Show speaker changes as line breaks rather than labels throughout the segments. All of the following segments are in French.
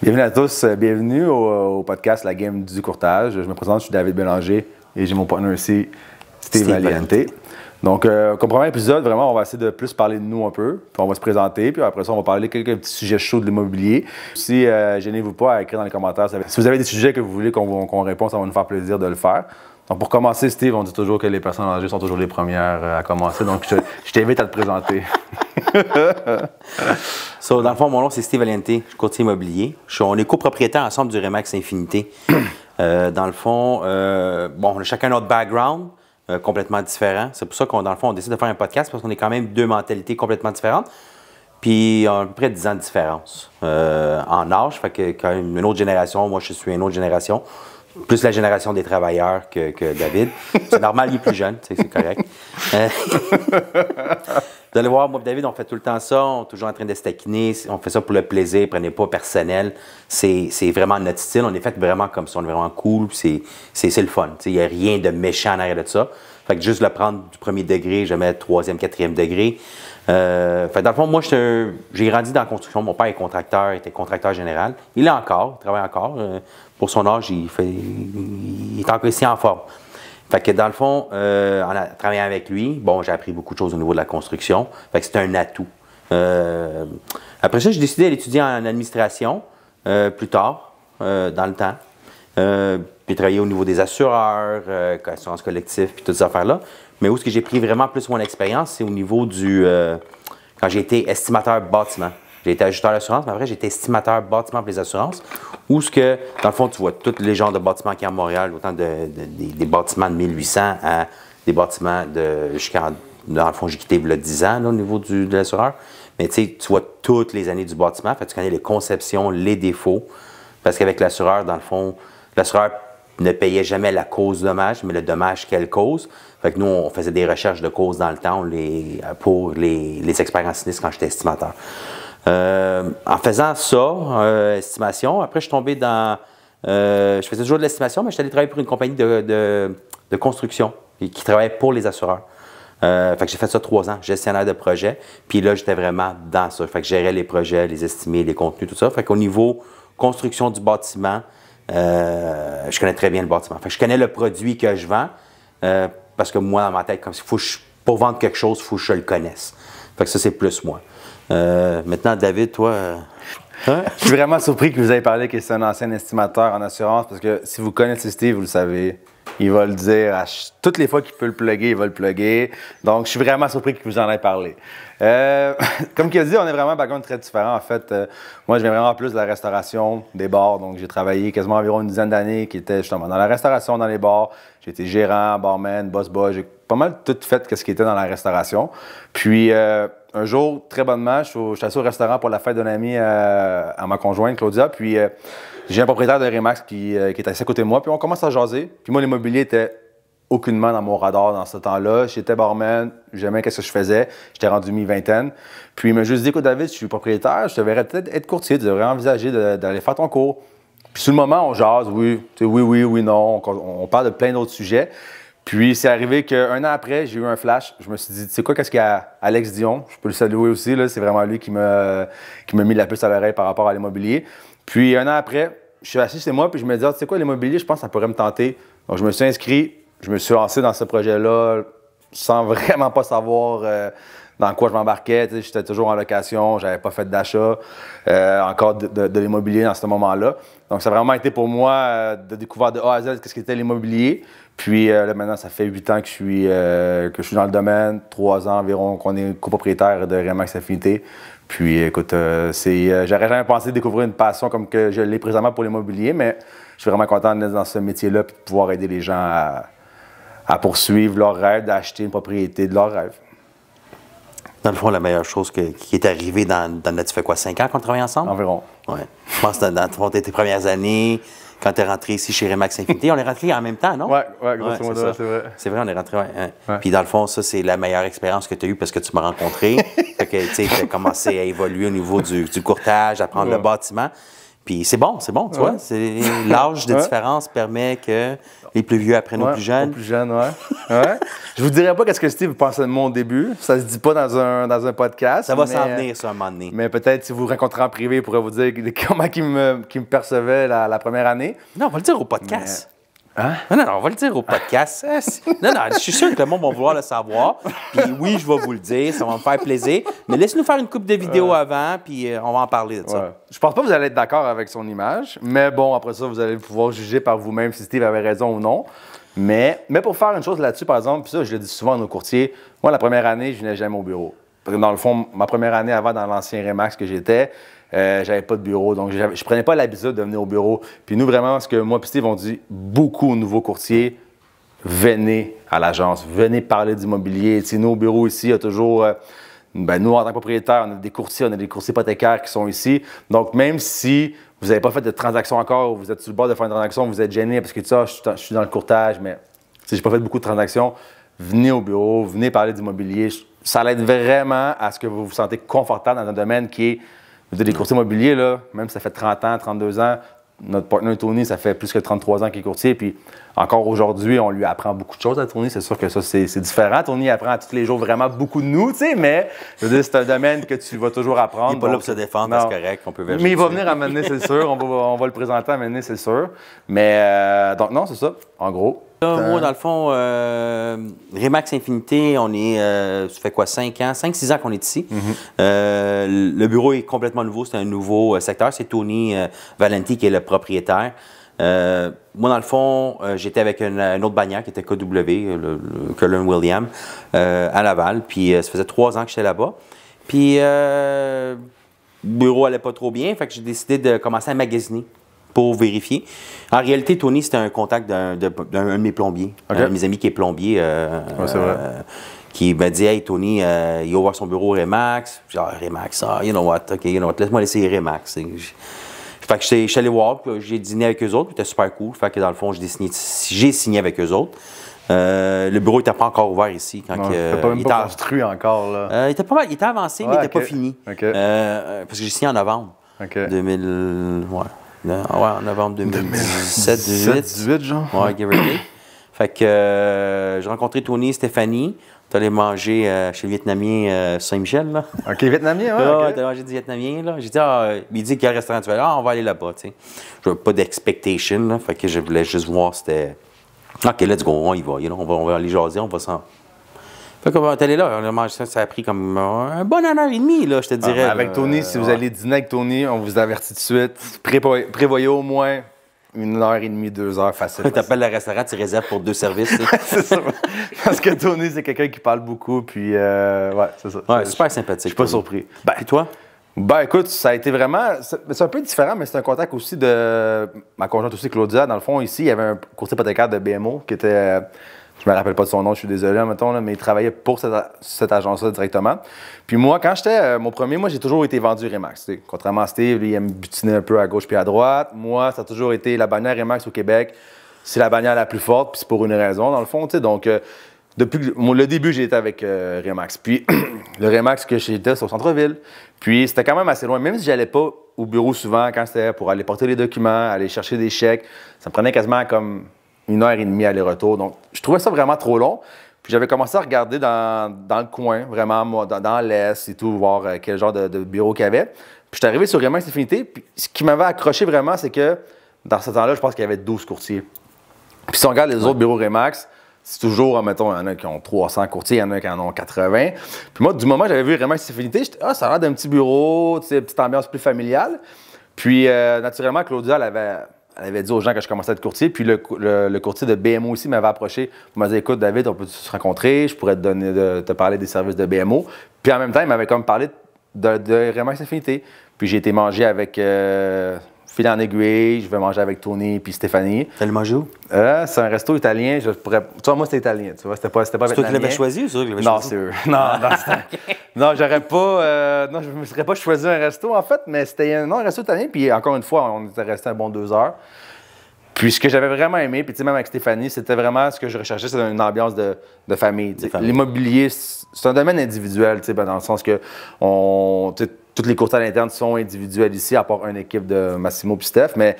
Bienvenue à tous, bienvenue au podcast La Game du courtage. Je me présente, je suis David Bélanger et j'ai mon partner ici, Steve Valiente. Donc, comme premier épisode, vraiment, on va essayer de plus parler de nous un peu, puis on va se présenter, puis après ça, on va parler de quelques petits sujets chauds de l'immobilier. Si, gênez-vous pas à écrire dans les commentaires. Si vous avez des sujets que vous voulez qu'on réponde, ça va nous faire plaisir de le faire. Donc, pour commencer, Steve, on dit toujours que les personnes âgées sont toujours les premières à commencer, donc je t'invite à te présenter.
Dans le fond, mon nom, c'est Steve Valiente, je suis courtier immobilier. On est copropriétaires ensemble du Remax Infinité. Dans le fond, on a chacun notre background, complètement différent. C'est pour ça qu'on, dans le fond, on décide de faire un podcast parce qu'on est quand même deux mentalités complètement différentes. Puis, on a à peu près 10 ans de différence en âge. Fait que quand même une autre génération, moi, je suis une autre génération. Plus la génération des travailleurs que David. C'est normal, il est plus jeune, c'est correct. Vous allez voir, moi et David, on fait tout le temps ça. On est toujours en train de se taquiner. On fait ça pour le plaisir, prenez pas personnel. C'est vraiment notre style. On est fait vraiment comme ça. On est vraiment cool. C'est le fun. Il n'y a rien de méchant en arrière de ça. Fait que juste le prendre du premier degré, jamais troisième, quatrième degré. Fait dans le fond, moi, j'ai grandi dans la construction. Mon père est contracteur, était contracteur général. Il est encore, il travaille encore. Pour son âge, il est encore ici en forme. Fait que dans le fond, en travaillant avec lui, j'ai appris beaucoup de choses au niveau de la construction. Fait que c'était un atout. Après ça, j'ai décidé d'aller étudier en administration plus tard, dans le temps. Puis travailler au niveau des assureurs, assurance collective, puis toutes ces affaires-là. Mais où est-ce que j'ai pris vraiment plus mon expérience, c'est au niveau du... quand j'ai été estimateur bâtiment. J'ai été ajusteur d'assurance, mais après, j'ai été estimateur bâtiment pour les assurances. Où ce que, dans le fond, tu vois tous les genres de bâtiments qu'il y a à Montréal, autant des bâtiments de 1800 à des bâtiments jusqu'à... Dans le fond, j'ai quitté il y a 10 ans là, au niveau de l'assureur. Mais tu vois toutes les années du bâtiment. Fait que tu connais les conceptions, les défauts. Parce qu'avec l'assureur, dans le fond, l'assureur ne payait jamais la cause dommage, mais le dommage qu'elle cause. Fait que nous, on faisait des recherches de causes dans le temps pour les experts en sinistre quand j'étais estimateur. En faisant ça, estimation, après je suis tombé dans... je faisais toujours de l'estimation, mais je suis allé travailler pour une compagnie de construction qui travaillait pour les assureurs. Fait que j'ai fait ça 3 ans, gestionnaire de projet. Puis là, j'étais vraiment dans ça. Fait que je gérais les projets, les estimés, les contenus, tout ça. Fait qu'au niveau construction du bâtiment, je connais très bien le bâtiment. Fait que je connais le produit que je vends parce que moi, dans ma tête, pour vendre quelque chose, il faut que je le connaisse. Fait que ça, c'est plus moi. Maintenant, David, toi...
Je suis vraiment surpris que vous ayez parlé que c'est un ancien estimateur en assurance parce que si vous connaissez Steve, vous le savez. Il va le dire toutes les fois qu'il peut le plugger, il va le plugger. Donc, je suis vraiment surpris que vous en ayez parlé. Comme il a dit, on est vraiment un background très différent. En fait, moi, je viens vraiment plus de la restauration, des bars. Donc, j'ai travaillé quasiment environ une dizaine d'années qui était justement dans la restauration, dans les bars. J'ai été gérant, barman, boss-boy. J'ai pas mal tout fait ce qui était dans la restauration. Puis, un jour, très bonnement, je suis assis au restaurant pour la fête d'un ami à ma conjointe, Claudia. Puis, j'ai un propriétaire de Remax qui est assis à côté de moi. Puis, on commence à jaser. Puis, moi, l'immobilier était aucunement dans mon radar dans ce temps-là. J'étais barman, j'aimais ce que je faisais. J'étais rendu mi-vingtaine. Puis, il m'a juste dit, écoute, David, je suis propriétaire, je te verrais peut-être être courtier. Tu devrais envisager d'aller faire ton cours. Puis, sur le moment, on jase, oui, non. On parle de plein d'autres sujets. Puis, c'est arrivé qu'un an après, j'ai eu un flash. Je me suis dit, tu sais quoi, qu'est-ce qu'il y a Alex Dion? Je peux le saluer aussi, là. C'est vraiment lui qui m'a mis la puce à l'oreille par rapport à l'immobilier. Puis, un an après, je suis assis chez moi, puis je me dis, tu sais quoi, l'immobilier, je pense que ça pourrait me tenter. Donc, je me suis inscrit, je me suis lancé dans ce projet-là sans vraiment pas savoir dans quoi je m'embarquais. J'étais toujours en location, j'avais pas fait d'achat encore de l'immobilier dans ce moment-là. Donc, ça a vraiment été pour moi de découvrir de A à Z qu'est-ce qu'était l'immobilier. Puis là, maintenant, ça fait 8 ans que je suis dans le domaine, 3 ans environ qu'on est copropriétaire de Remax Infinité. Puis écoute, j'aurais jamais pensé découvrir une passion comme que je l'ai présentement pour l'immobilier, mais je suis vraiment content d'être dans ce métier-là et de pouvoir aider les gens à poursuivre leur rêve, d'acheter une propriété de leur rêve.
Dans le fond, la meilleure chose qui est arrivée dans notre... Ça fait quoi, 5 ans qu'on travaille ensemble?
Environ.
Oui. Je pense que dans tes premières années... Quand tu es rentré ici chez Remax Infinité, on est rentré en même temps, non?
Oui, grosso modo, c'est vrai.
C'est vrai, on est rentré. Ouais. Puis dans le fond, ça, c'est la meilleure expérience que tu as eue parce que tu m'as rencontré. Fait que tu as commencé à évoluer au niveau du courtage, à prendre le bâtiment. Puis c'est bon, tu vois. L'âge de différence permet que les plus vieux apprennent aux plus jeunes.
Aux plus jeunes, ouais. Je vous dirais pas qu'est-ce que Steve pensait de moi au début. Ça se dit pas dans un podcast.
Ça va s'en venir, ça, un moment donné.
Mais peut-être si vous vous rencontrez en privé, il pourrait vous dire comment il me percevait la première année.
Non, on va le dire au podcast.
Hein?
Non, on va le dire au podcast. Non, je suis sûr que le monde va vouloir le savoir. Puis oui, je vais vous le dire, ça va me faire plaisir. Mais laisse-nous faire une couple de vidéos avant, puis on va en parler de ça.
Ouais. Je pense pas que vous allez être d'accord avec son image, mais bon, après ça, vous allez pouvoir juger par vous-même si Steve avait raison ou non. Mais pour faire une chose là-dessus, par exemple, puis ça, je le dis souvent à nos courtiers, moi, la première année, je venais jamais au bureau. Parce que dans le fond, ma première année avant, dans l'ancien Remax que j'étais, j'avais pas de bureau, donc je prenais pas l'habitude de venir au bureau. Puis nous, vraiment, ce que moi et Steve ont dit beaucoup aux nouveaux courtiers, venez à l'agence, venez parler d'immobilier. Tu sais, nous, au bureau ici, il y a toujours... nous, en tant que propriétaires, on a des courtiers hypothécaires qui sont ici. Donc, même si vous n'avez pas fait de transaction encore, ou vous êtes sur le bord de faire une transaction, vous êtes gêné parce que tu sais, je suis dans le courtage, mais je n'ai pas fait beaucoup de transactions, venez au bureau, venez parler d'immobilier. Ça l'aide vraiment à ce que vous vous sentez confortable dans un domaine qui est... Des courtiers immobiliers, là, même si ça fait 30 ans, 32 ans, notre partenaire Tony, ça fait plus que 33 ans qu'il est courtier. Puis encore aujourd'hui, on lui apprend beaucoup de choses à Tony. C'est sûr que ça, c'est différent. Tony apprend à tous les jours vraiment beaucoup de nous, tu sais, mais je veux dire, c'est un domaine que tu vas toujours apprendre.
Il n'est pas là pour se défendre, c'est correct, on peut vérifier.
Mais il va venir à mener, c'est sûr. On va le présenter à mener, c'est sûr. Mais donc, non, c'est ça, en gros.
Moi, dans le fond, Remax Infinité, on est, ça fait quoi, 5-6 ans qu'on est ici. Le bureau est complètement nouveau, c'est un nouveau secteur. C'est Tony Valenti qui est le propriétaire. Moi, dans le fond, j'étais avec une autre bannière qui était KW, le Cullen William, à Laval. Puis ça faisait 3 ans que j'étais là-bas. Puis le bureau allait pas trop bien, fait que j'ai décidé de commencer à magasiner pour vérifier. En réalité, Tony, c'était un contact d'un de mes plombiers, un de mes amis qui est plombier, qui m'a dit « Hey, Tony, il va voir son bureau Remax. » Genre, Remax, you know what, laisse-moi laisser Remax. Fait que je suis allé voir, puis j'ai dîné avec eux autres, puis c'était super cool. Fait que dans le fond, j'ai signé avec eux autres. Le bureau n'était pas encore ouvert ici. Quand
il était pas construit encore, là.
Il était avancé, mais il n'était pas fini. Parce que j'ai signé en novembre 2000... en novembre 2017,
18, genre.
Ouais, give or take. Fait que j'ai rencontré Tony et Stéphanie. T'es allé manger chez le Vietnamien Saint-Michel, là.
OK, Vietnamien,
ouais. T'as mangé du Vietnamien, là. J'ai dit, il dit quel restaurant tu vas aller? On va aller là-bas, tu sais. Je n'avais pas d'expectation, là. Fait que je voulais juste voir, c'était... OK, let's go, on y va. On va aller jaser, on va s'en... Fait que t'es allé là, ça a pris comme un bon heure et demie, là, je te dirais.
Avec Tony, si vous allez dîner avec Tony, on vous avertit tout de suite. Prévoyez au moins 1h30, 2 heures facile.
Tu appelles le restaurant, tu réserves pour 2 services.
C'est ça. Parce que Tony, c'est quelqu'un qui parle beaucoup, puis ouais, c'est ça.
Ouais, super sympathique.
Je suis pas surpris.
Et toi?
Ben écoute, ça a été vraiment... C'est un peu différent, mais c'est un contact aussi de ma conjointe aussi, Claudia. Dans le fond, ici, il y avait un courtier hypothécaire de BMO qui était... Je me rappelle pas de son nom, je suis désolé, mettons, là, mais il travaillait pour cette agence-là directement. Puis moi, quand j'étais mon premier, moi, j'ai toujours été vendu Remax. T'sais. Contrairement à Steve, lui, il aime butiner un peu à gauche puis à droite. Moi, ça a toujours été la bannière Remax au Québec. C'est la bannière la plus forte, puis c'est pour une raison, dans le fond. T'sais. Donc, depuis le début, j'ai été avec Remax. Puis le Remax que j'étais, c'est au centre-ville. Puis c'était quand même assez loin. Même si j'allais pas au bureau souvent, quand c'était pour aller porter les documents, aller chercher des chèques, ça me prenait quasiment comme 1h30 aller-retour. Donc, je trouvais ça vraiment trop long. Puis j'avais commencé à regarder dans le coin, vraiment, moi, dans l'Est et tout, voir quel genre de bureau qu'il y avait. Puis je suis arrivé sur Remax Infinité. Puis ce qui m'avait accroché vraiment, c'est que dans ce temps-là, je pense qu'il y avait 12 courtiers. Puis si on regarde les autres bureaux Remax, c'est toujours, mettons, il y en a qui ont 300 courtiers, il y en a qui en ont 80. Puis moi, du moment que j'avais vu Remax Infinité, j'étais ça a l'air d'un petit bureau, tu sais, petite ambiance plus familiale. Puis naturellement, Claudia, elle avait dit aux gens que je commençais à être courtier. Puis le courtier de BMO aussi m'avait approché pour me dire écoute, David, on peut se rencontrer, je pourrais te parler des services de BMO. Puis en même temps, il m'avait comme parlé de Remax Infinité. Puis j'ai été manger avec fil en aiguille, je vais manger avec Tony puis Stéphanie.
T'allais manger où?
C'est un resto italien. Tu vois, moi, c'était italien. Tu vois, c'était pas vietnamien.
C'est toi qui l'avais choisi ou c'est toi qui l'avais choisi?
Non, c'est eux. Non, j'aurais pas... non, je me serais pas choisi un resto, en fait, mais c'était un resto italien. Puis encore une fois, on était resté un bon 2 heures. Puis ce que j'avais vraiment aimé, puis tu sais, même avec Stéphanie, c'était vraiment ce que je recherchais, c'est une ambiance de famille. L'immobilier, c'est un domaine individuel, tu sais, dans le sens que toutes les courses à l'interne sont individuelles ici, à part une équipe de Massimo et Steph. Mais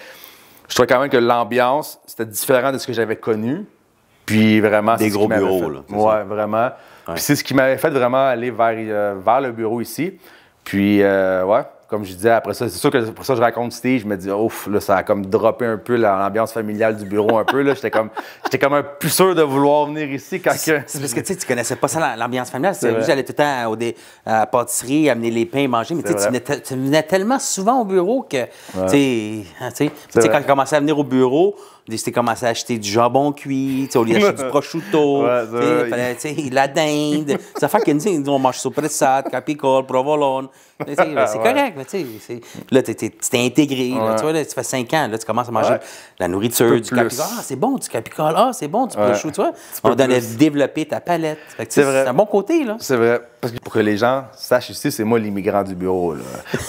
je trouvais quand même que l'ambiance, c'était différent de ce que j'avais connu. Puis vraiment,
des gros bureaux,
fait,
là.
Ouais, vraiment. Ouais. Puis c'est ce qui m'avait fait vraiment aller vers le bureau ici. Puis, ouais, comme je disais, après ça, c'est sûr que pour ça, je raconte Steve, je me dis, ouf, là, ça a comme droppé un peu l'ambiance familiale du bureau un peu. J'étais comme un plus sûr de vouloir venir ici quand que.
C'est parce que tu connaissais pas ça, l'ambiance familiale. J'allais tout le temps à la pâtisserie, amener les pains, manger, mais tu venais tellement souvent au bureau que, quand tu commençais à venir au bureau, tu commencé à acheter du jambon cuit, au lieu d'acheter du prosciutto, la dinde. Ça fait qu'on on mange soppressate, capicole, provolone. C'est correct, mais là, tu t'es intégré. Là, tu vois, là, tu fais 5 ans, là, tu commences à manger la nourriture, du capicole. Ah, c'est bon, du capicole. Ah, c'est bon, du prosciutto. Tu vois, on donne développer ta palette. C'est un bon côté, là.
C'est vrai. Parce que pour que les gens sachent ici, c'est moi l'immigrant du bureau. Là.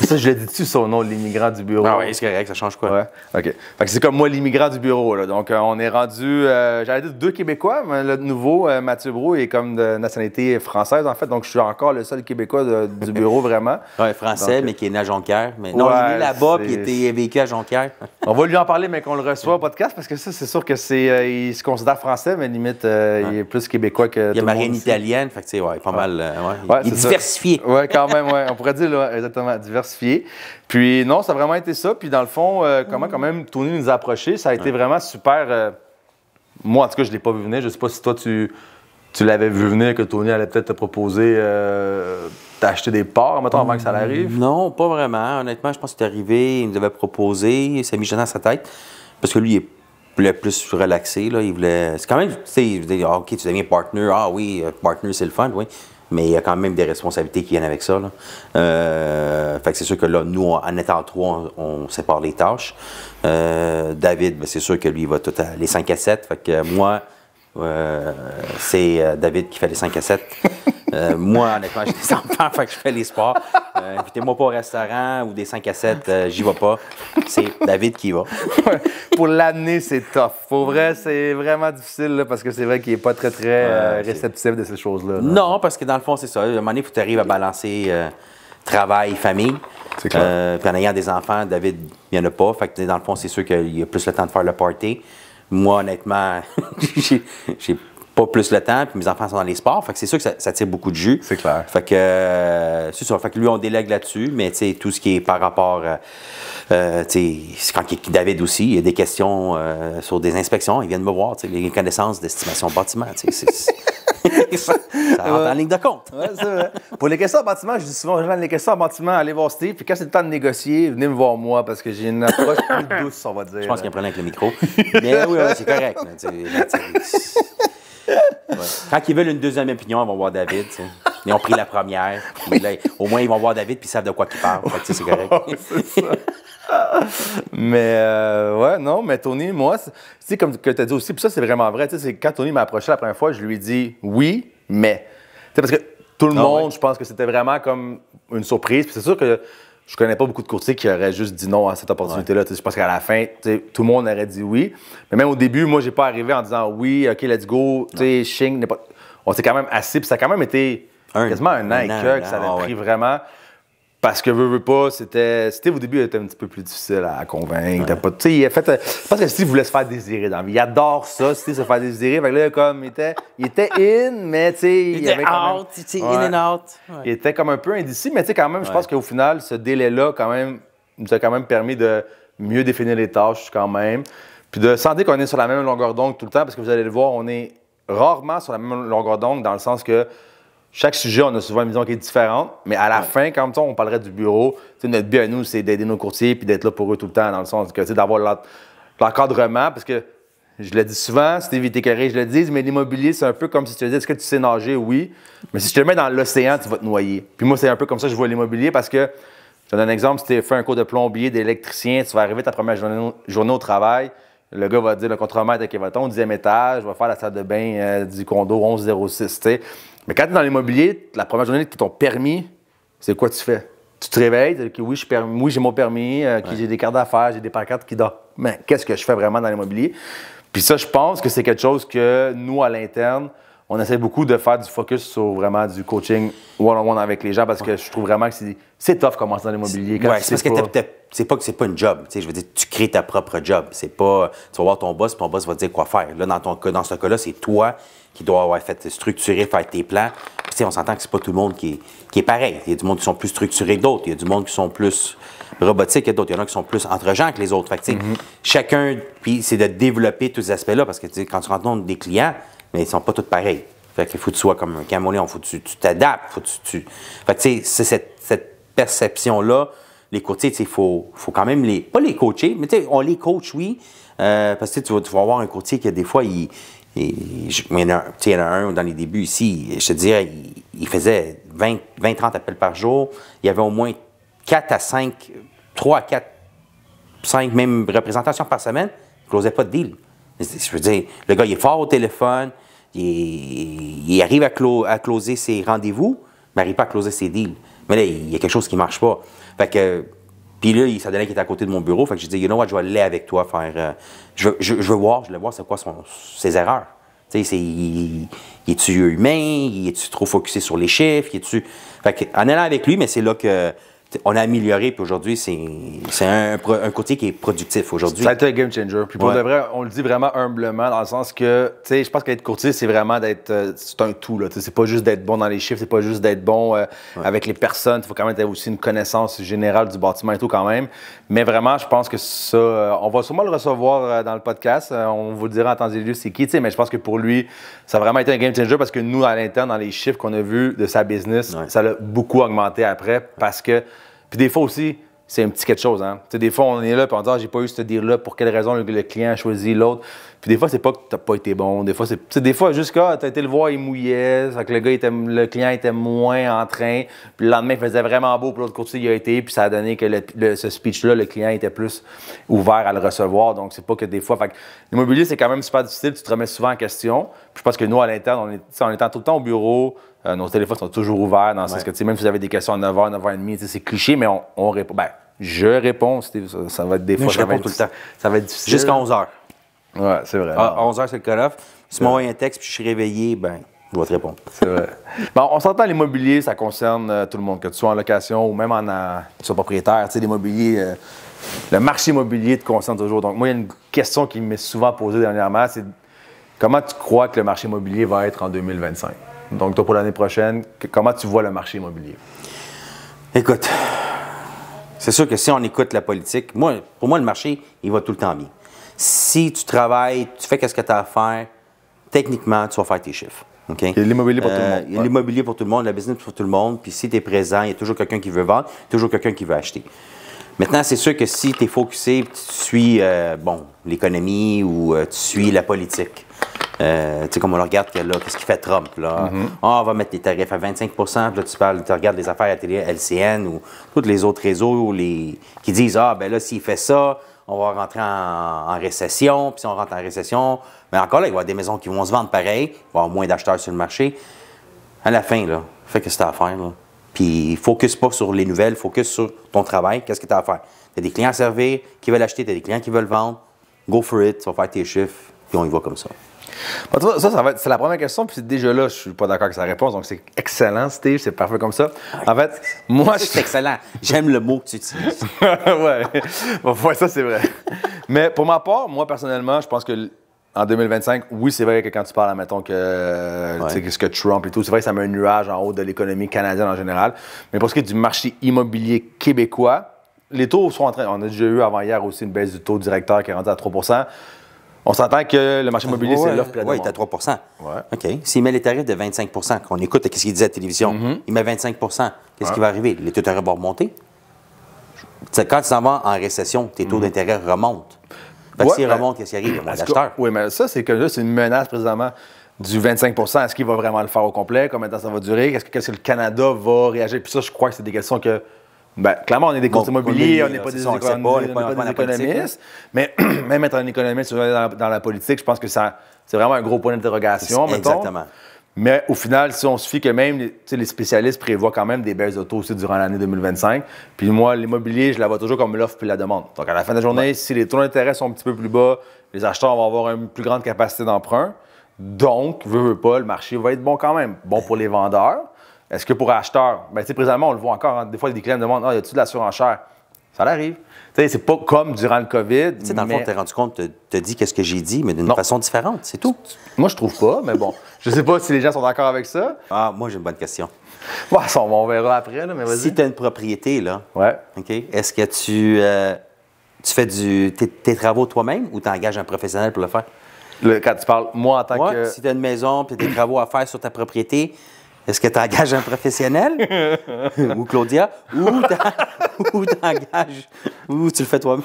Ça, je le dis-tu son nom, l'immigrant du bureau?
Ah oui, c'est correct, ça change quoi?
Ouais. OK. Fait que c'est comme moi l'immigrant du bureau. Là. Donc, on est rendu, j'allais dire 2 Québécois, mais le nouveau, Mathieu Brault, est comme de nationalité française, en fait. Donc, je suis encore le seul Québécois du bureau, vraiment.
Oui, français, donc, mais qui est né à Jonquière. Mais non, il est né là-bas, puis il était vécu à Jonquière.
On va lui en parler, mais qu'on le reçoit au podcast, parce que ça, c'est sûr que il se considère français, mais limite, il est plus Québécois que.
Il y a marine italienne, fait que, tu sais, pas mal. Il est diversifié.
Oui, quand même, ouais. On pourrait dire, là, exactement, diversifié. Puis non, ça a vraiment été ça. Puis dans le fond, comment quand même Tony nous a approchés, ça a été vraiment super. Moi, en tout cas, je ne l'ai pas vu venir. Je ne sais pas si toi, tu l'avais vu venir, que Tony allait peut-être te proposer d'acheter des parts, mettons, avant que ça arrive.
Non, pas vraiment. Honnêtement, je pense qu'il est arrivé, il nous avait proposé, il s'est mis dans sa tête. Parce que lui, il voulait plus relaxer. Là. Il voulait. C'est quand même, tu sais, il voulait dire, OK, tu deviens partner. Ah oui, partner, c'est le fun, oui. Mais il y a quand même des responsabilités qui viennent avec ça. Là. Fait que c'est sûr que là, nous, en étant 3, on sépare les tâches. David, c'est sûr que lui, il va tout à les 5 à 7. Fait que moi, c'est David qui fait les 5 à 7. Moi, honnêtement, j'ai des enfants, fait que je fais les sports. Invitez-moi pas au restaurant ou des 5 à 7, j'y vais pas. C'est David qui y va.
Pour l'année, c'est tough. Pour vrai, c'est vraiment difficile là, parce que c'est vrai qu'il n'est pas très, très réceptif de ces choses-là. Là.
Non, parce que dans le fond, c'est ça. À un moment donné, il faut que tu arrives à balancer travail, famille.
C'est clair.
Puis en ayant des enfants, David, il n'y en a pas. Fait que dans le fond, c'est sûr qu'il y a plus le temps de faire le party. Moi, honnêtement, j'ai pas plus le temps, puis mes enfants sont dans les sports. Fait que c'est sûr que ça tire beaucoup de jus.
C'est clair.
Fait que c'est ça. Fait que lui, on délègue là-dessus, mais tu sais, tout ce qui est par rapport, tu sais, quand David aussi, il y a des questions sur des inspections, ils viennent me voir, tu sais, les connaissances d'estimation bâtiment, tu sais, ça rentre en ligne de compte.
Ouais, c'est vrai. Pour les questions en bâtiment, je dis souvent aux gens, les questions en bâtiment, allez voir Steve, puis quand c'est le temps de négocier, venez me voir moi, parce que j'ai une approche plus douce, on va dire.
Je pense qu'il y a un problème avec le micro. Mais oui, c'est correct. Ouais. Quand ils veulent une deuxième opinion, ils vont voir David. T'sais. Ils ont pris la première. Là, au moins, ils vont voir David puis ils savent de quoi ils parlent. Fait que, c'est correct.
C'est ça. Mais, ouais, non, mais Tony, moi, tu sais, comme tu as dit aussi, puis ça, c'est vraiment vrai. C'est quand Tony m'a approché la première fois, je lui ai dit oui, mais. T'sais, parce que tout le monde, je pense que c'était vraiment comme une surprise. Puis c'est sûr que je connais pas beaucoup de courtiers qui auraient juste dit non à cette opportunité-là. Je pense qu'à la fin, tout le monde aurait dit oui. Mais même au début, moi, j'ai pas arrivé en disant oui, OK, let's go. Shing n'est pas. On s'est quand même assis, puis ça a quand même été quasiment un an et quelques que ça avait pris vraiment. Parce que veux pas, c'était au début, il était un petit peu plus difficile à convaincre. Il a fait. Je pense que Steve voulait se faire désirer dans la vie. Il adore ça, Steve, se faire désirer. Fait que là, comme, il était in, mais tu sais.
Il était out, il était in and out.
Ouais. Il était comme un peu indécis, mais tu sais, quand même, je pense qu'au final, ce délai-là, quand même, nous a quand même permis de mieux définir les tâches, quand même. Puis de sentir qu'on est sur la même longueur d'onde tout le temps, parce que vous allez le voir, on est rarement sur la même longueur d'onde, dans le sens que. Chaque sujet, on a souvent une vision qui est différente, mais à la fin, quand on parlerait du bureau, notre but à nous, c'est d'aider nos courtiers et d'être là pour eux tout le temps, dans le sens que d'avoir l'encadrement, parce que je le dis souvent, Steve était carré, je le dis, mais l'immobilier, c'est un peu comme si tu te dis, est-ce que tu sais nager? Oui, mais si je te le mets dans l'océan, tu vas te noyer. Puis moi, c'est un peu comme ça que je vois l'immobilier, parce que, je te donne un exemple, si tu fais un cours de plombier, d'électricien, tu vas arriver ta première journée au travail, le gars va dire, le contremaître, OK, va-t-on au 10e étage, va faire la salle de bain du condo 1106, tu sais. Mais quand tu es dans l'immobilier, la première journée, tu as ton permis, c'est quoi tu fais? Tu te réveilles, tu dis, oui, j'ai mon permis, j'ai des cartes d'affaires, j'ai des pancartes qui dorment. Mais qu'est-ce que je fais vraiment dans l'immobilier? Puis ça, je pense que c'est quelque chose que nous, à l'interne, on essaie beaucoup de faire du focus sur vraiment du coaching one-on-one avec les gens parce que je trouve vraiment que c'est tough commencer dans l'immobilier.
Oui, c'est parce que c'est pas que c'est pas une job. Je veux dire, tu crées ta propre job. C'est pas, tu vas voir ton boss, puis ton boss va te dire quoi faire. Là, dans ce cas-là, c'est toi qui dois avoir fait structurer, faire tes plans. Puis, on s'entend que c'est pas tout le monde qui est pareil. Il y a du monde qui sont plus structurés que d'autres. Il y a du monde qui sont plus robotiques que d'autres. Il y en a qui sont plus entre-gens que les autres. Fait que, chacun, puis c'est de développer tous ces aspects-là parce que quand tu rencontres des clients, mais ils sont pas tous pareils. Fait qu'il faut que tu sois comme un caméléon, faut que tu t'adaptes, faut que tu... Fait que, tu sais, c'est cette perception-là, les courtiers, il faut quand même pas les coacher, mais on les coach, oui, parce que tu vas avoir un courtier qui, des fois, il y en a un dans les débuts ici, je te dirais, il faisait 20-30 appels par jour, il y avait au moins 4 à 5, 3 à 4, 5 même représentations par semaine, il ne closait pas de deal. Je veux dire, le gars, il est fort au téléphone, il arrive à closer ses rendez-vous, mais il n'arrive pas à closer ses deals. Mais là, il y a quelque chose qui ne marche pas. Fait que, puis là, ça donnait qu'il était à côté de mon bureau. Fait que j'ai dit, you know what, je vais aller avec toi faire. Je veux voir c'est quoi ses erreurs. Tu sais, est-tu humain? Es-tu trop focusé sur les chiffres? Fait que, en allant avec lui, mais c'est là que. On a amélioré, puis aujourd'hui, c'est un côté qui est productif aujourd'hui.
Ça a été un game changer. Puis pour de vrai, on le dit vraiment humblement, dans le sens que, tu sais, je pense qu'être courtier, c'est vraiment c'est un tout, là. C'est pas juste d'être bon dans les chiffres, c'est pas juste d'être bon avec les personnes. Il faut quand même avoir aussi une connaissance générale du bâtiment et tout, quand même. Mais vraiment, je pense que ça, on va sûrement le recevoir dans le podcast. On vous le dira en temps et lieu c'est qui, tu sais, mais je pense que pour lui, ça a vraiment été un game changer parce que nous, à l'interne, dans les chiffres qu'on a vus de sa business, ça l'a beaucoup augmenté après parce que. Puis des fois aussi, c'est un petit quelque chose. Hein? Tu sais, des fois, on est là et on dit j'ai pas eu ce deal-là, pour quelle raison le client a choisi l'autre. Puis des fois, c'est pas que t'as pas été bon. Des fois, des fois, juste quand t'as été le voir, il mouillait, ça que le client était moins en train. Puis le lendemain, il faisait vraiment beau, puis l'autre côté, il a été, puis ça a donné que ce speech-là, le client était plus ouvert à le recevoir. Donc, c'est pas que des fois. Fait que l'immobilier, c'est quand même super difficile, tu te remets souvent en question. Puis je pense que nous, à l'interne, on est tout le temps au bureau. Nos téléphones sont toujours ouverts dans le sens que, même si vous avez des questions à 9h, 9h30, c'est cliché, mais on répond. Ben, je réponds. Ça va être des fois.
Je réponds tout le temps.
Ça va être difficile.
Jusqu'à 11h.
Oui, c'est vrai.
À 11h, c'est le cut-off. Si tu m'envoies un texte puis je suis réveillé, ben, je vais te répondre.
C'est vrai. Bon, on s'entend, l'immobilier, ça concerne tout le monde, que tu sois en location ou même tu sois propriétaire. Tu sais, l'immobilier, le marché immobilier te concerne toujours. Donc, moi, il y a une question qui m'est souvent posée dernièrement, c'est comment tu crois que le marché immobilier va être en 2025? Donc, toi, pour l'année prochaine, comment tu vois le marché immobilier?
Écoute, c'est sûr que si on écoute la politique, pour moi, le marché, il va tout le temps bien. Si tu travailles, tu fais ce que tu as à faire, techniquement, tu vas faire tes chiffres. Okay?
Il y a l'immobilier pour tout le monde.
Il y a l'immobilier pour tout le monde, la business pour tout le monde. Puis si tu es présent, il y a toujours quelqu'un qui veut vendre, toujours quelqu'un qui veut acheter. Maintenant, c'est sûr que si tu es focusé, tu suis l'économie ou tu suis la politique. Tu sais, comme on le regarde, là, qu'est-ce qu'il fait Trump? Là? On va mettre les tarifs à 25 puis là, tu regardes les affaires à télé, LCN ou tous les autres réseaux qui disent ben là, s'il fait ça, on va rentrer en récession. Puis si on rentre en récession, mais encore là, il va y avoir des maisons qui vont se vendre pareil, il va y avoir moins d'acheteurs sur le marché. À la fin, là, fais ce que tu as à faire. Là. Puis focus pas sur les nouvelles, focus sur ton travail, qu'est-ce que tu as à faire. Tu as des clients à servir qui veulent acheter, tu as des clients qui veulent vendre. Go for it, tu vas faire tes chiffres, puis on y va comme ça.
Bon, ça va être, c'est la première question, puis déjà là, je suis pas d'accord avec sa réponse, donc c'est excellent, Steve, c'est parfait comme ça. En fait, moi,
c'est excellent. J'aime le mot que tu utilises.
ouais, ça c'est vrai. Mais pour ma part, moi personnellement, je pense que en 2025, oui, c'est vrai que quand tu parles, admettons que ce que Trump et tout, c'est vrai que ça met un nuage en haut de l'économie canadienne en général. Mais pour ce qui est du marché immobilier québécois, les taux sont en train. On a déjà eu avant hier aussi une baisse du taux directeur qui est rendu à 3 %. On s'entend que le marché immobilier, c'est l'offre et la demande.
Oui, il est à 3
Ouais.
OK. S'il met les tarifs de 25 qu'on écoute ce qu'il disait à la télévision, il met 25 qu'est-ce qui va arriver? Les taux d'intérêt vont remonter? Quand tu s'en vas en récession, tes taux d'intérêt remontent. S'ils remontent, qu'est-ce qui arrive? Il y a moins d'acheteurs.
Oui, mais ça, c'est que là, c'est une menace présentement du 25 %. Est-ce qu'il va vraiment le faire au complet? Combien de temps ça va durer? Qu'est-ce que le Canada va réagir? Puis ça, je crois que c'est des questions que. Clairement, on est des courtiers immobiliers, on n'est pas des économistes. Mais même être un économiste dans la politique, je pense que c'est vraiment un gros point d'interrogation.
Exactement.
Mais au final, si on se fie que même les spécialistes prévoient quand même des baisses de taux aussi durant l'année 2025. Puis moi, l'immobilier, je la vois toujours comme l'offre puis la demande. Donc à la fin de la journée, si les taux d'intérêt sont un petit peu plus bas, les acheteurs vont avoir une plus grande capacité d'emprunt. Donc, veux pas, le marché va être bon quand même. Bon pour les vendeurs. Est-ce que pour acheteurs, ben, tu sais, présentement, on le voit encore. Hein, des fois, des clients me demandent, y a-tu de la surenchère? Ça arrive. Tu sais, c'est pas comme durant le COVID.
Tu sais, dans le fond, tu t'es rendu compte, tu as dit qu'est-ce que j'ai dit, mais d'une façon différente, c'est tout.
Moi, je trouve pas, mais bon. Je sais pas si les gens sont d'accord avec ça.
Ah, moi, j'ai une bonne question.
Bon, ça, on verra après, là, mais vas-y.
Si tu as une propriété, là,
ouais.
OK, est-ce que tu fais tes travaux toi-même ou tu engages un professionnel pour le faire?
Quand tu parles, moi, en tant que...
Si tu as une maison et des travaux à faire sur ta propriété, est-ce que tu engages un professionnel ou Claudia ou t'engages ou tu le fais toi-même?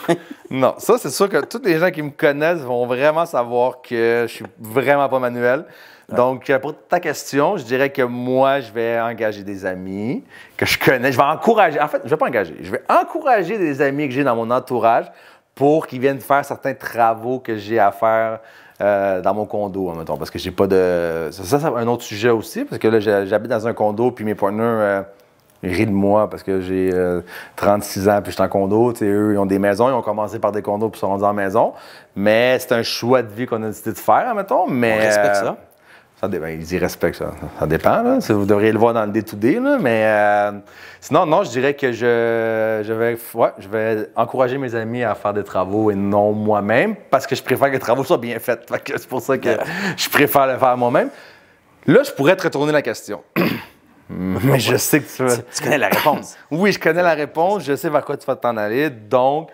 Non, ça, c'est sûr que tous les gens qui me connaissent vont vraiment savoir que je suis vraiment pas manuel. Donc, pour ta question, je dirais que moi, je vais engager des amis que je connais. Je vais encourager, en fait, je ne vais pas engager, je vais encourager des amis que j'ai dans mon entourage pour qu'ils viennent faire certains travaux que j'ai à faire dans mon condo, mettons, parce que j'ai pas de... Ça, c'est un autre sujet aussi, parce que là, j'habite dans un condo, puis mes partners rient de moi parce que j'ai 36 ans, puis je suis en condo. Tu sais, eux, ils ont des maisons, ils ont commencé par des condos, puis ils sont rendus en maison. Mais c'est un choix de vie qu'on a décidé de faire, mettons. Mais,
on respecte ça.
Ils y respectent ça. Ça dépend, là. Vous devriez le voir dans le day-to-day, là. Mais sinon, non, je dirais que je vais encourager mes amis à faire des travaux et non moi-même, parce que je préfère que les travaux soient bien faits. C'est pour ça que je préfère le faire moi-même. Là, je pourrais te retourner la question. Mais je sais que
tu connais la réponse.
Oui, je connais la réponse. Je sais vers quoi tu vas t'en aller. Donc,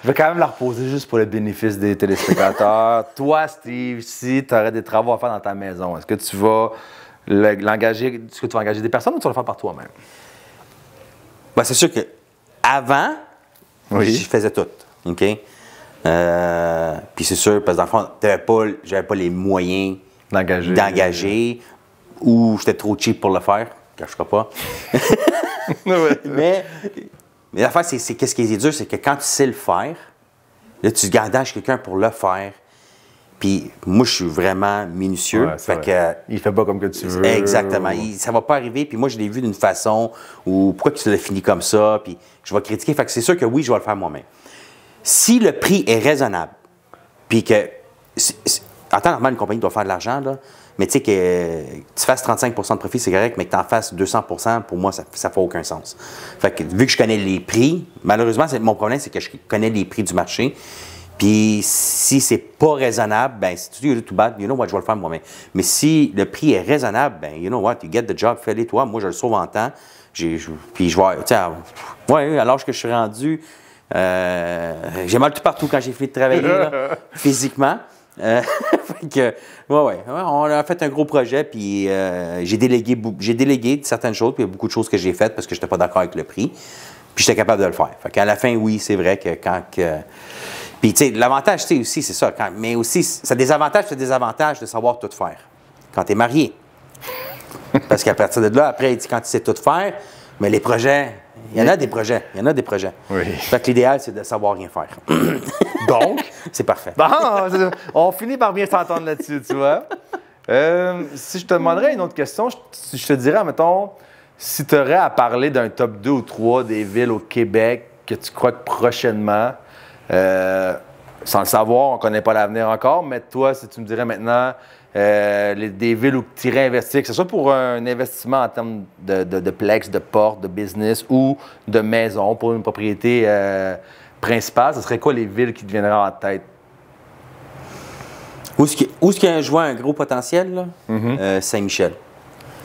je vais quand même la reposer juste pour le bénéfice des téléspectateurs. Toi, Steve, si tu aurais des travaux à faire dans ta maison, est-ce que tu vas l'engager, est-ce que tu vas engager des personnes ou tu vas le faire par toi-même?
Ben, c'est sûr que avant, je faisais tout. OK? Puis c'est sûr, parce que dans le fond, j'avais pas les moyens d'engager ou j'étais trop cheap pour le faire. Je ne cacherai pas. mais l'affaire, c'est qu'est-ce qui est dur, c'est que quand tu sais le faire, là, tu engages quelqu'un pour le faire. Puis moi, je suis vraiment minutieux.
Il fait pas comme que tu veux.
Exactement. Ça va pas arriver. Puis moi, je l'ai vu d'une façon où pourquoi tu l'as fini comme ça. Puis je vais critiquer. Fait que c'est sûr que oui, je vais le faire moi-même. Si le prix est raisonnable, puis que en temps normal, une compagnie doit faire de l'argent, là. Mais tu sais, que tu fasses 35 % de profit, c'est correct, mais que tu en fasses 200 %, pour moi, ça ne fait aucun sens. Fait que vu que je connais les prix, malheureusement, mon problème, c'est que je connais les prix du marché. Puis si c'est pas raisonnable, ben si tu dis too bad, you know what, je vais le faire moi-même. Mais si le prix est raisonnable, ben you know what, you get the job, fais-le toi. Moi, je le sauve en temps. Puis je vais, tu sais, à l'âge que je suis rendu, j'ai mal tout partout quand j'ai fini de travailler, là, physiquement. Fait que, on a fait un gros projet, puis j'ai délégué certaines choses, puis il y a beaucoup de choses que j'ai faites parce que je n'étais pas d'accord avec le prix, puis j'étais capable de le faire. Fait qu'à la fin, oui, c'est vrai que quand... Puis, tu sais, l'avantage, tu sais, aussi, c'est ça, mais aussi, ça a des avantages, c'est des désavantages de savoir tout faire quand tu es marié. Parce qu'à partir de là, après, quand tu sais tout faire, mais les projets... Il y en a des projets.
Oui.
Fait que l'idéal, c'est de savoir rien faire.
Donc?
C'est parfait.
Bon, on finit par bien s'entendre là-dessus, tu vois. Si je te demanderais une autre question, je te dirais, mettons, si tu aurais à parler d'un top 2 ou 3 des villes au Québec que tu crois que prochainement, sans le savoir, on ne connaît pas l'avenir encore, mais toi, si tu me dirais maintenant des villes où tu irais investir, que ce soit pour un investissement en termes de plex, de porte, de business ou de maison pour une propriété principale, ce serait quoi les villes qui te viendraient en tête?
Où est-ce qu'il y a un gros potentiel? Là? Saint-Michel.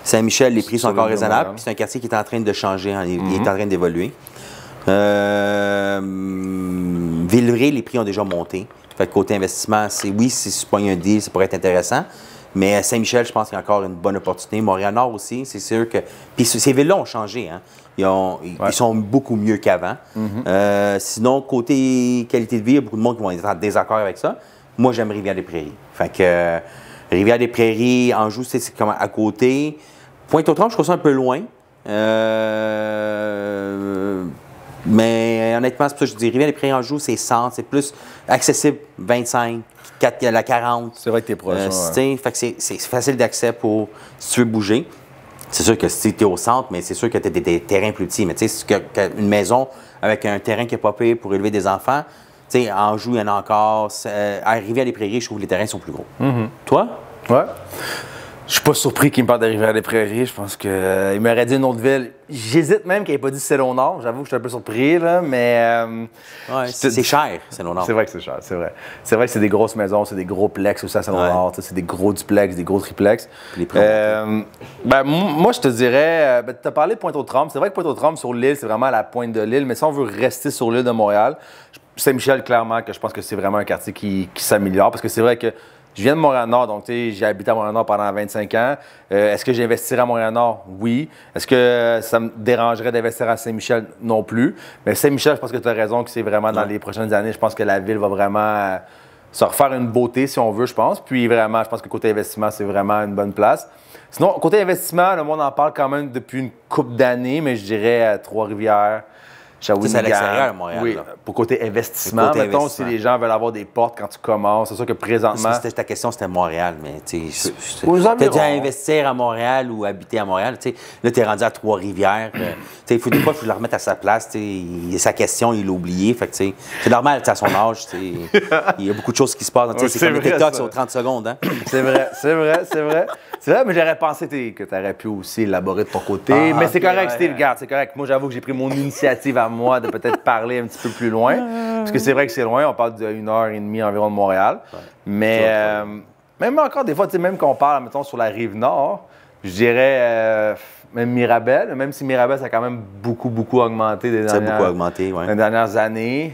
Saint-Michel, les prix sont encore raisonnables. C'est un quartier qui est en train de changer, il est en train d'évoluer. Villeray, les prix ont déjà monté. Fait que côté investissement, si tu pognes un deal, ça pourrait être intéressant. Mais Saint-Michel, je pense qu'il y a encore une bonne opportunité. Montréal-Nord aussi, c'est sûr que... Puis ces villes-là ont changé, hein. Ils sont beaucoup mieux qu'avant. Sinon, côté qualité de vie, il y a beaucoup de monde qui vont être en désaccord avec ça. Moi, j'aime Rivière-des-Prairies. Fait que Rivière-des-Prairies, Anjou, c'est comme à côté. Pointe-aux-Trembles, je trouve ça un peu loin. Mais honnêtement, c'est pour ça que je dis Rivière-des-Prairies, Anjou, c'est 100, c'est plus accessible, 25, la 40.
C'est vrai que t'es proche.
Fait que c'est facile d'accès pour si tu veux bouger. C'est sûr que si tu es au centre, mais c'est sûr que tu as des terrains plus petits. Mais tu sais, une maison avec un terrain qui est pas payé pour élever des enfants, tu sais, Anjou, il y en a encore. À Rivière-des-Prairies, je trouve que les terrains sont plus gros. Toi?
Ouais. Je suis pas surpris qu'il me parle d'arriver à des Prairies. Je pense qu'il m'aurait dit une autre ville. J'hésite même qu'il n'ait pas dit Saint-Léonard. J'avoue que je suis un peu surpris, là, mais...
ouais, c'est cher, Saint-Léonard.
C'est vrai que c'est cher, c'est vrai. C'est vrai que c'est des grosses maisons, c'est des gros plex aussi à Saint-Léonard. C'est des gros duplex, des gros triplex. Moi, je te dirais... tu as parlé de Pointe-aux-Trembles. C'est vrai que Pointe-aux-Trembles, sur l'île, c'est vraiment à la pointe de l'île. Mais si on veut rester sur l'île de Montréal, Saint-Michel, clairement, que je pense que c'est vraiment un quartier qui s'améliore. Parce que c'est vrai que je viens de Montréal-Nord, donc j'ai habité à Montréal-Nord pendant 25 ans. Est-ce que j'investirais à Montréal-Nord? Oui. Est-ce que ça me dérangerait d'investir à Saint-Michel? Non plus. Mais Saint-Michel, je pense que tu as raison que c'est vraiment dans les prochaines années, je pense que la ville va vraiment se refaire une beauté, si on veut, je pense. Puis vraiment, je pense que côté investissement, c'est vraiment une bonne place. Sinon, côté investissement, le monde en parle quand même depuis une couple d'années, mais je dirais Trois-Rivières.
C'est à l'extérieur, Montréal.
Oui,
là.
pour côté investissement. Mettons, si les gens veulent avoir des portes quand tu commences, c'est sûr que présentement...
Ta question, c'était Montréal, mais tu sais,
Aux
t'as
environs.
dû investir à Montréal ou habiter à Montréal. Tu sais, là, t'es rendu à Trois-Rivières. Des fois, il faut le remettre à sa place. Sa question, il l'a oublié. Fait que, c'est normal, à son âge. Il y a beaucoup de choses qui se passent. C'est comme les TikTok, c'est aux 30 secondes. Hein?
C'est vrai. C'est vrai, mais j'aurais pensé que tu aurais pu aussi élaborer de ton côté. Mais c'est correct, Steve, regarde, c'est correct. Moi, j'avoue que j'ai pris mon initiative à moi de peut-être parler un petit peu plus loin. Parce que c'est vrai que c'est loin, on parle d'1 heure et demie environ de Montréal. Ouais. Mais même encore, des fois, même quand on parle, mettons, sur la rive nord, je dirais même Mirabel, même si Mirabel, ça a quand même beaucoup augmenté les dernières années.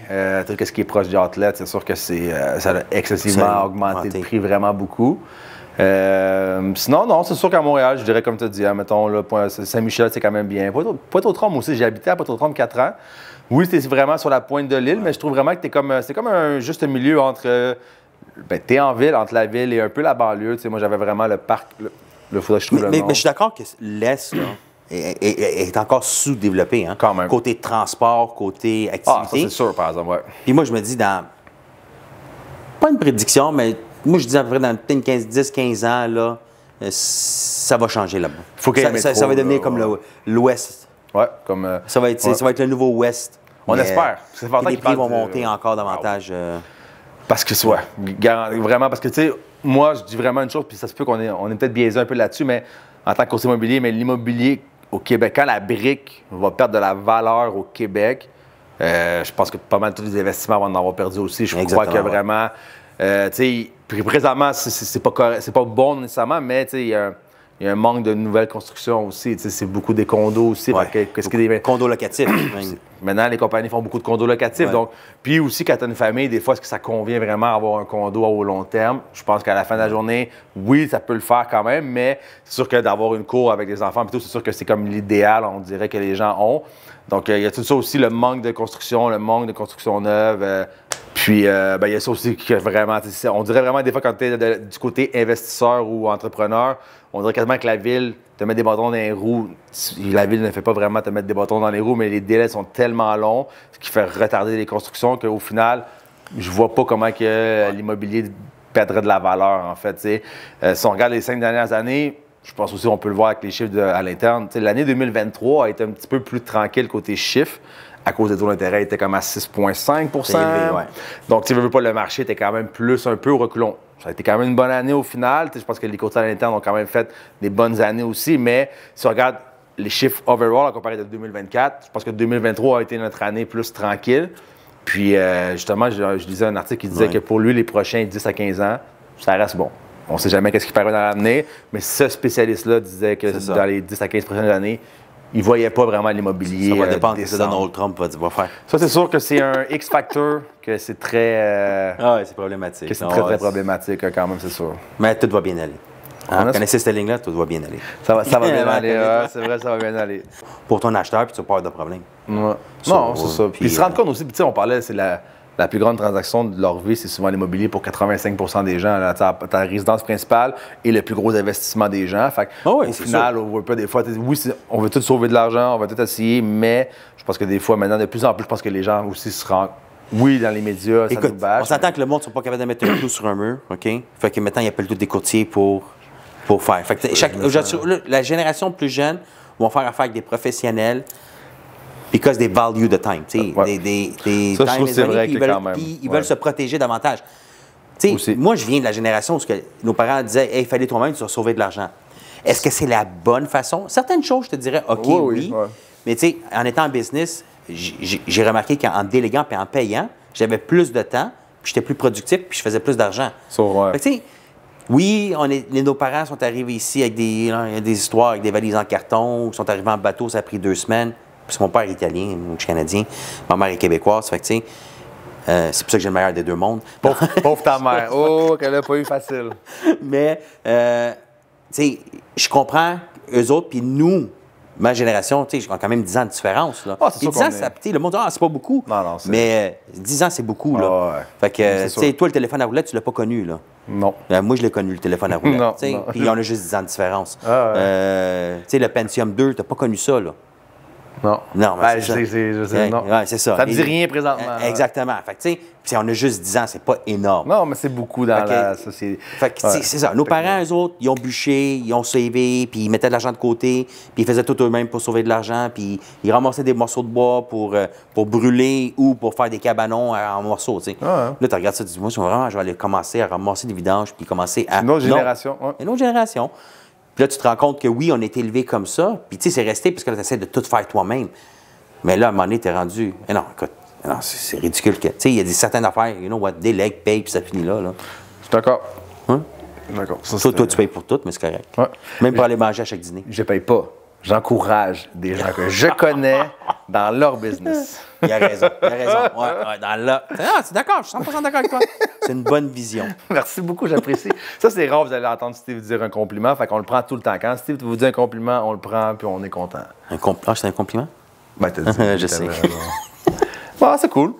Qu'est-ce qui est proche du Outlet, c'est sûr que ça a excessivement augmenté le prix vraiment beaucoup. Sinon, non, c'est sûr qu'à Montréal, je dirais comme tu as dit, hein, mettons, là, Saint-Michel, c'est quand même bien. Pointe-aux-Trembles aussi, j'ai habité à Pointe-aux-Trembles 4 ans. Oui, c'est vraiment sur la pointe de l'île, mais je trouve vraiment que c'est comme un juste milieu entre... t'es en ville, entre la ville et un peu la banlieue. Moi, j'avais vraiment le parc... Faudrait que je trouve le nom.
Mais je suis d'accord que l'Est, là, est encore sous-développé. Hein?
Quand même.
Côté transport, côté activité.
Ah, ça, c'est sûr, par exemple, ouais.
Puis moi, je me dis, pas une prédiction, mais moi, je dis à peu près dans peut-être 10-15 ans, là, ça va changer là-bas. Ça va devenir comme l'Ouest.
Ouais, comme...
ça va être le nouveau Ouest.
On espère.
Les prix vont monter encore davantage.
Parce que, vraiment, parce que, tu sais, moi, je dis vraiment une chose, puis ça se peut qu'on est peut-être biaisé un peu là-dessus, mais en tant que courtier immobilier, mais l'immobilier au Québec, quand la brique va perdre de la valeur au Québec, je pense que pas mal tous les investissements vont en avoir perdu aussi. Je crois que vraiment, tu sais, présentement, c'est pas bon nécessairement, mais, tu sais, il y a un manque de nouvelles constructions aussi. C'est beaucoup des condos aussi.
Ouais. Condos locatifs.
Maintenant, les compagnies font beaucoup de condos locatifs. Ouais. Donc, puis aussi, quand tu as une famille, des fois, est-ce que ça convient vraiment avoir un condo au long terme? Je pense qu'à la fin de la journée, oui, ça peut le faire quand même, mais c'est sûr que d'avoir une cour avec des enfants, c'est sûr que c'est comme l'idéal, on dirait, que les gens ont. Donc, il y a tout ça aussi, le manque de construction neuve. Puis, il y a ça aussi que vraiment, on dirait vraiment des fois quand tu es du côté investisseur ou entrepreneur, on dirait quasiment que la ville te met des bâtons dans les roues. La ville ne fait pas vraiment te mettre des bâtons dans les roues, mais les délais sont tellement longs, ce qui fait retarder les constructions qu'au final, je vois pas comment que l'immobilier perdrait de la valeur, en fait. Si on regarde les 5 dernières années, je pense aussi qu'on peut le voir avec les chiffres à l'interne. L'année 2023 a été un petit peu plus tranquille côté chiffres. À cause des taux d'intérêt, était comme à 6,5 %.
Ouais.
Donc, tu veux pas, le marché était quand même plus un peu au reculon. Ça a été quand même une bonne année au final. Je pense que les courtiers à l'interne ont quand même fait des bonnes années aussi. Mais si on regarde les chiffres overall à comparer de 2024, je pense que 2023 a été notre année plus tranquille. Puis, justement, je lisais un article qui disait que pour lui, les prochains 10 à 15 ans, ça reste bon. On ne sait jamais ce qui paraît dans l'avenir, mais ce spécialiste-là disait que dans les 10 à 15 prochaines années, il ne voyait pas vraiment l'immobilier.
Ça va dépendre de ce que Donald Trump va faire.
Ça, c'est sûr que c'est un X-factor, que c'est très...
c'est problématique.
Que c'est très problématique, quand même, c'est sûr.
Mais tout va bien aller. Vous connaissez cette ligne-là, tout va bien aller.
Ça va bien aller, c'est vrai, ça va bien aller.
Pour ton acheteur, puis tu n'as pas de problème.
Ouais. Non, c'est ça. Puis ils se rendent compte aussi, on parlait, c'est la plus grande transaction de leur vie, c'est souvent l'immobilier pour 85 % des gens. Ta résidence principale est le plus gros investissement des gens. Fait au final, on veut pas des fois, oui, on veut tout sauver de l'argent, on va tout essayer, mais je pense que des fois, maintenant, de plus en plus, je pense que les gens aussi se rendent. Oui, dans les médias, ça nous bâche.
On s'entend que le monde ne sont pas capables de mettre un clou sur un mur, OK? Fait que maintenant, ils appellent tous des courtiers pour faire. Fait que la génération plus jeune vont faire affaire avec des professionnels. Because they value the time.
Ça, je trouve que c'est vrai que quand même.
Ils veulent se protéger davantage. Tu sais, moi, je viens de la génération où nos parents disaient « Hey, fallait toi-même, tu vas sauver de l'argent. » Est-ce que c'est la bonne façon? Certaines choses, je te dirais « OK, oui. Ouais. » Mais tu sais, en étant en business, j'ai remarqué qu'en déléguant et en payant, j'avais plus de temps, puis j'étais plus productif, puis je faisais plus d'argent.
Ouais.
Fait que tu sais, oui, nos parents sont arrivés ici avec des histoires, avec des valises en carton, ils sont arrivés en bateau, ça a pris 2 semaines. Parce que mon père est italien, moi je suis canadien, ma mère est québécoise, fait que tu sais, c'est pour ça que j'ai le meilleur des deux mondes.
Pauvre ta mère. Oh, qu'elle n'a pas eu facile.
Mais, tu sais, je comprends eux autres, puis nous, ma génération, tu sais, j'ai quand même 10 ans de différence. Là.
C'est
10 ans, le monde dit, c'est pas beaucoup.
Non,
mais 10 ans, c'est beaucoup. Là.
Ouais.
Fait que, tu sais, toi, le téléphone à roulette, tu l'as pas connu. Là.
Non.
Moi, je l'ai connu, le téléphone à roulette. Puis on a juste 10 ans de différence. Tu sais, le Pentium 2, tu n'as pas connu ça. Là.
Non.
Non, mais
je sais, non.
Ouais, c'est ça.
Ça me dit rien présentement.
Exactement. Fait que, tu sais, on a juste 10 ans, c'est pas énorme.
Non, mais c'est beaucoup dans la société.
Fait que, c'est ça. Nos parents, eux autres, ils ont bûché, ils ont sauvé, puis ils mettaient de l'argent de côté, puis ils faisaient tout eux-mêmes pour sauver de l'argent, puis ils ramassaient des morceaux de bois pour brûler ou pour faire des cabanons en morceaux, tu sais. Là, tu regardes ça, tu dis, moi, je vais aller commencer à ramasser des vidanges, puis commencer à...
Une autre génération.
Une autre génération. Puis là, tu te rends compte que oui, on est élevé comme ça. Puis tu sais, c'est resté parce que là, tu essaies de tout faire toi-même. Mais là, à un moment donné, tu es rendu. Eh non, écoute, non, c'est ridicule. Tu sais, il y a certaines affaires, you know what, délègue, paye, puis ça finit là.
Je suis d'accord.
Hein?
D'accord.
Toi, tu payes pour tout, mais c'est correct.
Ouais.
Même pour aller manger à chaque dîner.
Je paye pas. J'encourage des gens que je connais dans leur business.
Il a raison. Ouais, dans là. Ah, c'est d'accord, je suis 100% d'accord avec toi. C'est une bonne vision.
Merci beaucoup, j'apprécie. Ça, c'est rare, vous allez entendre Steve dire un compliment, fait qu'on le prend tout le temps. Quand Steve vous dit un compliment, on le prend, puis on est content.
Ah, c'est un compliment?
Ben, t'as dit.
Je sais.
Bon, c'est cool.